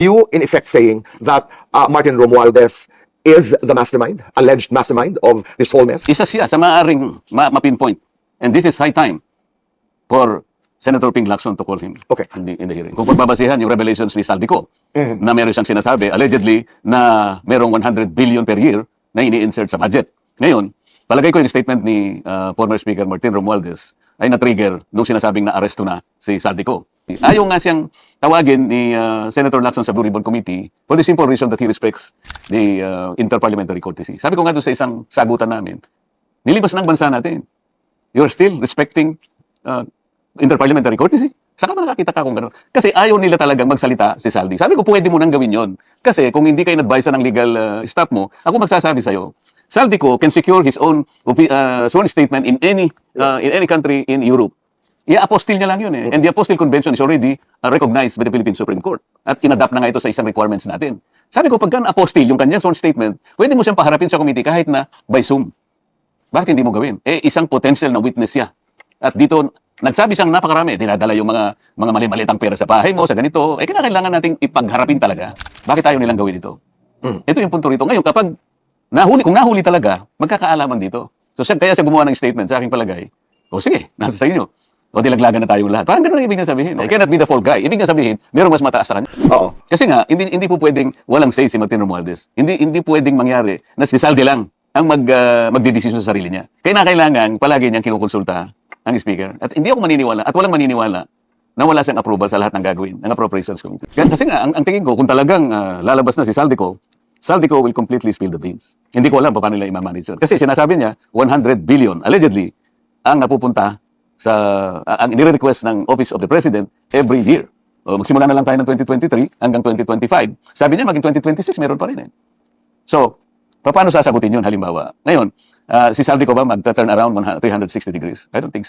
You, in effect, saying that Martin Romualdez is the mastermind, alleged mastermind of this whole mess? Isa siya sa maaaring ma-pinpoint. And this is high time for Senator Ping Lacson to call him Okay. in the hearing. Kung pagbabasihan yung revelations ni Saldico, na meron siyang sinasabi, allegedly, na merong 100 billion per year na ini-insert sa budget. Ngayon, palagay ko yung statement ni former Speaker Martin Romualdez ay na-trigger nung sinasabing na-aresto na si Saldico. Ayaw nga siyang tawagin ni Senator Lacson sa Blue Ribbon Committee for the simple reason that he respects the interparliamentary courtesy. Sabi ko nga doon sa isang sagutan namin, nilibas ng bansa natin. You're still respecting interparliamentary courtesy? Saka makakita ka kung gano'n. Kasi ayaw nila talagang magsalita si Saldi. Sabi ko, pwede mo nang gawin yon. Kasi kung hindi kayo na-advise ng legal staff mo, ako magsasabi sa'yo, Saldico can secure his own sworn statement in any country in Europe. I-apostille niya lang yun eh. And the Apostille Convention is already recognized by the Philippine Supreme Court. At inadapt na nga ito sa isang requirements natin. Sabi ko, pagka apostille yung kanyang sworn statement, pwede mo siyang paharapin sa committee kahit na by Zoom. Bakit hindi mo gawin? Eh, isang potential na witness siya. At dito, nagsabi siyang napakarami, dinadala yung mga mali-malitang pera sa bahay mo, sa ganito. Eh, kailangan nating ipagharapin talaga. Bakit tayo nilang gawin ito? Ito yung punto rito. Ngayon, kapag kung nahuli talaga, magkakaalaman dito. So, kaya siya gumawa ng statement sa aking palagay. O sige, nasa sa inyo. O dilaglagan na tayong lahat. Parang ganun ang ibig niya sabihin. I cannot be the fall guy. Ibig niya sabihin, merong mas mataas sa kanya. Oo. Kasi nga, hindi po pwedeng walang say si Martin Romualdez. Hindi pwedeng mangyari na si Saldi lang ang magdidesisyon sa sarili niya. Kailangan palagi niyang kinukonsulta ang speaker. At hindi ako maniniwala, at walang maniniwala na wala siyang approval sa lahat ng gagawin ng Appropriations Committee. Kasi nga, ang tingin ko, kung talagang lalabas na si Saldico will completely spill the beans. Hindi ko alam paano nila i-manage yun. Kasi sinasabi niya, 100 billion, allegedly, ang napupunta sa ang nire-request ng Office of the President every year. O, magsimula na lang tayo ng 2023 hanggang 2025. Sabi niya, maging 2026, meron pa rin eh. So, paano sasagutin yun halimbawa? Ngayon, si Saldico ba mag-turn around 360 degrees? I don't think so.